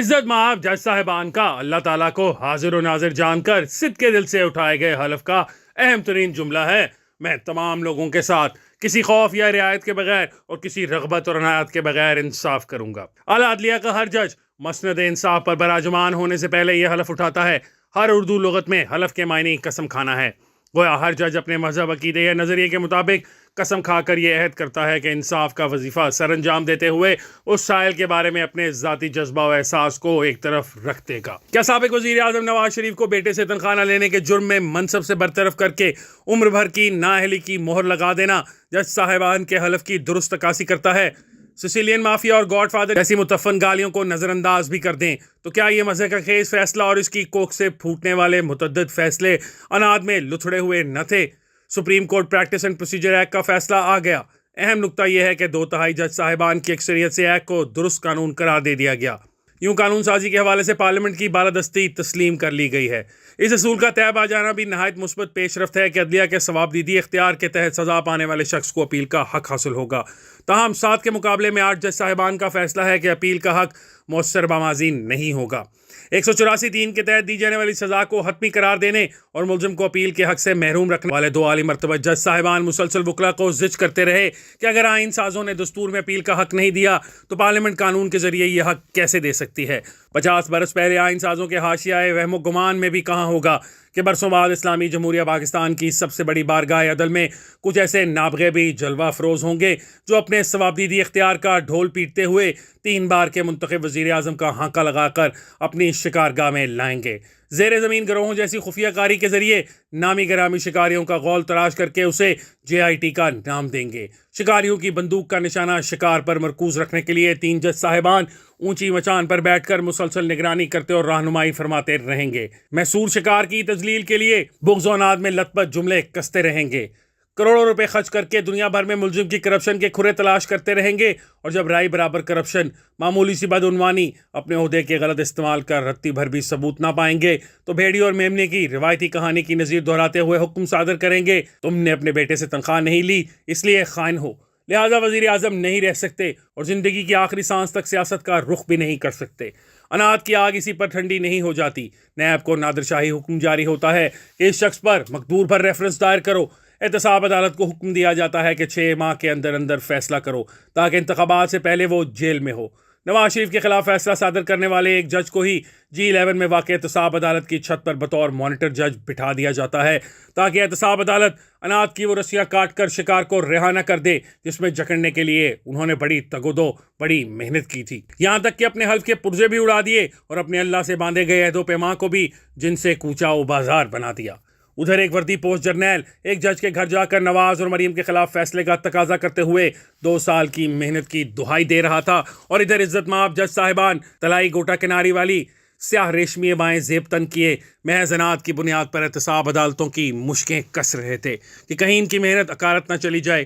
عزت مآب جج صاحبان کا اللہ تعالیٰ کو حاضر و ناظر جان کر صدق کے دل سے اٹھائے گئے حلف کا اہم ترین جملہ ہے: میں تمام لوگوں کے ساتھ کسی خوف یا رعایت کے بغیر اور کسی رغبت اور عنایت کے بغیر انصاف کروں گا۔ اعلیٰ عدلیہ کا ہر جج مسند انصاف پر براجمان ہونے سے پہلے یہ حلف اٹھاتا ہے۔ ہر اردو لغت میں حلف کے معنی قسم کھانا ہے۔ گویا ہر جج اپنے مذہب، عقیدے یا نظریے کے مطابق قسم کھا کر یہ عہد کرتا ہے کہ انصاف کا وظیفہ سر انجام دیتے ہوئے اس سائل کے بارے میں اپنے ذاتی جذبہ و احساس کو ایک طرف رکھ دے گا۔ کیا سابق وزیر اعظم نواز شریف کو بیٹے سے تنخواہ نہ لینے کے جرم میں منصب سے برطرف کر کے عمر بھر کی نااہلی کی مہر لگا دینا جج صاحبان کے حلف کی درست عکاسی کرتا ہے؟ سسیلین مافیا اور گاڈ فادر جیسی متفن گالیوں کو نظر انداز بھی کر دیں تو کیا یہ مزے کا خیز فیصلہ اور اس کی کوکھ سے پھوٹنے والے متعدد فیصلے اناد میں لتھڑے ہوئے نہ تھے؟ Supreme court practice and procedure act کا فیصلہ آ گیا۔ اہم نکتہ یہ ہے کہ 2/3 جج صاحبان کی اکثریت سے ایکٹ کو درست قانون قرار دے دیا گیا۔ یوں قانون سازی کے حوالے سے پارلیمنٹ کی بالادستی تسلیم کر لی گئی ہے۔ اس اصول کا طے پا جانا بھی نہایت مثبت پیش رفت ہے کہ عدلیہ کے ثوابدیدی اختیار کے تحت سزا پانے والے شخص کو اپیل کا حق حاصل ہوگا۔ تاہم 7 کے مقابلے میں 8 جج صاحبان کا فیصلہ ہے کہ اپیل کا حق مؤثر بامازین نہیں ہوگا۔ 184(3) کے تحت دی جانے والی سزا کو حتمی قرار دینے اور ملزم کو اپیل کے حق سے محروم رکھنے والے 2 عالی مرتبہ جج صاحبان مسلسل وکلا کو زج کرتے رہے کہ اگر آئین سازوں نے دستور میں اپیل کا حق نہیں دیا تو پارلیمنٹ قانون کے ذریعے یہ حق کیسے دے سکتی ہے؟ 50 برس پہلے آئین سازوں کے حاشیۂ وہم و گمان میں بھی کہاں ہوگا کہ برسوں بعد اسلامی جمہوریہ پاکستان کی سب سے بڑی بارگاہ عدل میں کچھ ایسے نابغے بھی جلوہ افروز ہوں گے جو اپنے ثوابدیدی اختیار کا ڈھول پیٹتے ہوئے 3 بار کے منتخب وزیر اعظم کا ہانکا لگا کر اپنی شکارگاہ میں لائیں گے۔ زیر زمین گروہوں جیسی خفیہ کاری کے ذریعے نامی گرامی شکاریوں کا غول تراش کر کے اسے JIT کا نام دیں گے۔ شکاریوں کی بندوق کا نشانہ شکار پر مرکوز رکھنے کے لیے 3 جج صاحبان اونچی مچان پر بیٹھ کر مسلسل نگرانی کرتے اور رہنمائی فرماتے رہیں گے۔ محصور شکار کی تذلیل کے لیے بغض و عناد میں لت پت جملے کستے رہیں گے۔ کروڑوں روپے خرچ کر کے دنیا بھر میں ملزم کی کرپشن کے کھرے تلاش کرتے رہیں گے، اور جب رائے برابر کرپشن، معمولی سی بدعنوانی، اپنے عہدے کے غلط استعمال کا رتی بھر بھی ثبوت نہ پائیں گے تو بھیڑی اور میمنے کی روایتی کہانی کی نظیر دہراتے ہوئے حکم صادر کریں گے: تم نے اپنے بیٹے سے تنخواہ نہیں لی، اس لیے خائن ہو، لہذا وزیر اعظم نہیں رہ سکتے اور زندگی کی آخری سانس تک سیاست کا رخ بھی نہیں کر سکتے۔ اناد کی آگ اسی پر ٹھنڈی نہیں ہو جاتی۔ نیب کو نادر شاہی حکم جاری ہوتا ہے کہ اس شخص پر مقدور پر ریفرنس دائر کرو۔ احتساب عدالت کو حکم دیا جاتا ہے کہ 6 ماہ کے اندر اندر فیصلہ کرو تاکہ انتخابات سے پہلے وہ جیل میں ہو۔ نواز شریف کے خلاف فیصلہ صادر کرنے والے ایک جج کو ہی G11 میں واقع احتساب عدالت کی چھت پر بطور مانیٹر جج بٹھا دیا جاتا ہے تاکہ احتساب عدالت اناد کی وہ رسیاں کاٹ کر شکار کو رہا نہ کر دے جس میں جکڑنے کے لیے انہوں نے بڑی تگودو، بڑی محنت کی تھی، یہاں تک کہ اپنے حلف کے پرزے بھی اڑا دیے اور اپنے اللہ سے باندھے گئے عہد و پیمان کو بھی جن سے کوچا و بازار بنا دیا۔ ادھر ایک وردی پوسٹ جرنیل ایک جج کے گھر جا کر نواز اور مریم کے خلاف فیصلے کا تقاضا کرتے ہوئے 2 سال کی محنت کی دہائی دے رہا تھا، اور ادھر عزت مآب جج صاحبان تلائی گوٹا کناری والی سیاہ ریشمی بائیں زیب تن کیے محض اناد کی بنیاد پر احتساب عدالتوں کی مشکیں کس رہے تھے کہ کہیں ان کی محنت اکارت نہ چلی جائے۔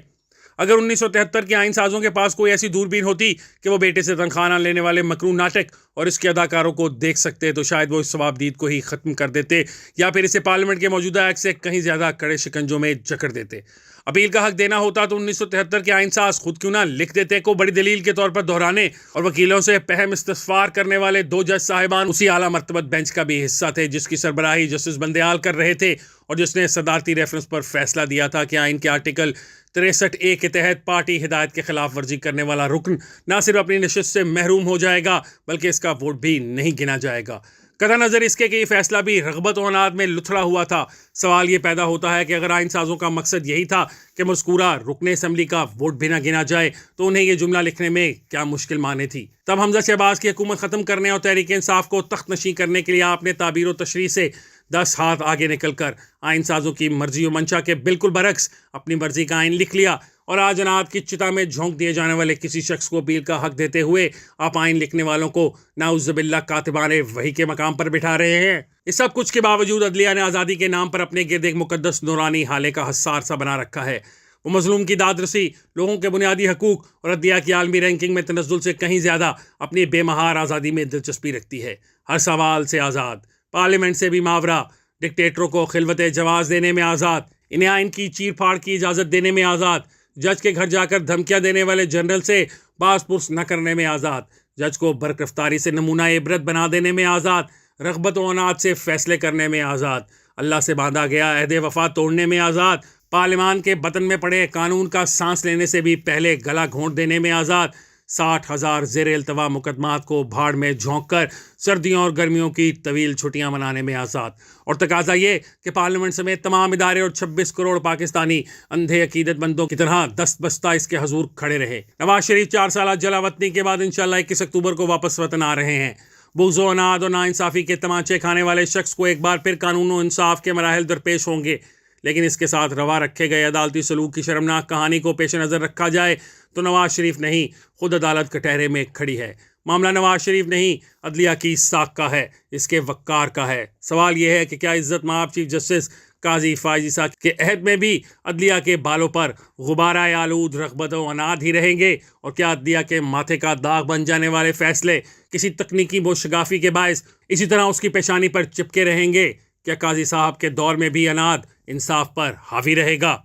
اگر 1973 کے آئین سازوں کے پاس کوئی ایسی دوربین ہوتی کہ وہ بیٹے سے تنخواہ نہ لینے والے مکروہ ناٹک اور اس کے اداکاروں کو دیکھ سکتے تو شاید وہ اس ثوابدید کو ہی ختم کر دیتے یا پھر اسے پارلیمنٹ کے موجودہ ایکٹ سے کہیں زیادہ کڑے شکنجوں میں جکڑ دیتے۔ اپیل کا حق دینا ہوتا تو 1973 کے آئین ساز خود کیوں نہ لکھ دیتے کو بڑی دلیل کے طور پر دہرانے، اور وکیلوں سے پہم استفسار کرنے والے 2 جج صاحبان اسی اعلیٰ مرتبہ بینچ کا بھی حصہ تھے جس کی سربراہی جسٹس بندیال کر رہے تھے اور جس نے صدارتی ریفرنس پر فیصلہ دیا تھا کہ آئین کے آرٹیکل 63A کے تحت پارٹی ہدایت کے خلاف ورزی کرنے والا رکن نہ صرف اپنی نشست سے محروم ہو جائے گا بلکہ اس کا ووٹ بھی نہیں گنا جائے گا۔ قطع نظر اس کے کہ یہ فیصلہ بھی رغبت و عناد میں لتھڑا ہوا تھا، سوال یہ پیدا ہوتا ہے کہ اگر آئین سازوں کا مقصد یہی تھا کہ مذکورہ رکن اسمبلی کا ووٹ بھی نہ گنا جائے تو انہیں یہ جملہ لکھنے میں کیا مشکل مانے تھی؟ تب حمزہ شہباز کی حکومت ختم کرنے اور تحریک انصاف کو تخت نشین کرنے کے لیے آپ نے تعبیر و تشریح سے 10 ہاتھ آگے نکل کر آئین سازوں کی مرضی و منشا کے بالکل برعکس اپنی مرضی کا آئین لکھ لیا، اور آج اناد کی چتا میں جھونک دیے جانے والے کسی شخص کو اپیل کا حق دیتے ہوئے آپ آئین لکھنے والوں کو نعوذ باللہ کاتبان وحی کے مقام پر بٹھا رہے ہیں۔ اس سب کچھ کے باوجود عدلیہ نے آزادی کے نام پر اپنے گرد ایک مقدس نورانی حالے کا حصار سا بنا رکھا ہے۔ وہ مظلوم کی داد رسی، لوگوں کے بنیادی حقوق اور عدلیہ کی عالمی رینکنگ میں تنزل سے کہیں زیادہ اپنی بے مہار آزادی میں دلچسپی رکھتی ہے۔ ہر سوال سے آزاد، پارلیمنٹ سے بھی ماورا، ڈکٹیٹروں کو خلوت جواز دینے میں آزاد، انہیں آئین کی چیر پھاڑ کی اجازت دینے میں آزاد، جج کے گھر جا کر دھمکیاں دینے والے جنرل سے باز پرس نہ کرنے میں آزاد، جج کو برق رفتاری سے نمونہ عبرت بنا دینے میں آزاد، رغبت و عناد سے فیصلے کرنے میں آزاد، اللہ سے باندھا گیا عہد وفا توڑنے میں آزاد، پارلیمان کے بطن میں پڑے قانون کا سانس لینے سے بھی پہلے گلا گھونٹ دینے میں آزاد، 60,000 زیر التوا مقدمات کو بھاڑ میں جھونک کر سردیوں اور گرمیوں کی طویل چھٹیاں منانے میں آزاد، اور تقاضا یہ کہ پارلیمنٹ سمیت تمام ادارے اور 26 کروڑ پاکستانی اندھے عقیدت مندوں کی طرح دست بستہ اس کے حضور کھڑے رہے۔ نواز شریف 4 سالہ جلا وطنی کے بعد انشاءاللہ 21 اکتوبر کو واپس وطن آ رہے ہیں۔ بغض و عناد اور ناانصافی کے تمانچے کھانے والے شخص کو ایک بار پھر قانون و انصاف کے مراحل درپیش ہوں گے، لیکن اس کے ساتھ روا رکھے گئے عدالتی سلوک کی شرمناک کہانی کو پیش نظر رکھا جائے تو نواز شریف نہیں، خود عدالت کٹہرے میں کھڑی ہے۔ معاملہ نواز شریف نہیں، عدلیہ کی ساکھ کا ہے، اس کے وقار کا ہے۔ سوال یہ ہے کہ کیا عزت مآب چیف جسٹس قاضی فائز عیسیٰ کے عہد میں بھی عدلیہ کے بالوں پر غبارہ آلود رغبت و عناد ہی رہیں گے، اور کیا عدلیہ کے ماتھے کا داغ بن جانے والے فیصلے کسی تکنیکی موشگافی کے باعث اسی طرح اس کی پیشانی پر چپکے رہیں گے؟ کیا قاضی صاحب کے دور میں بھی عناد انصاف پر حاوی رہے گا؟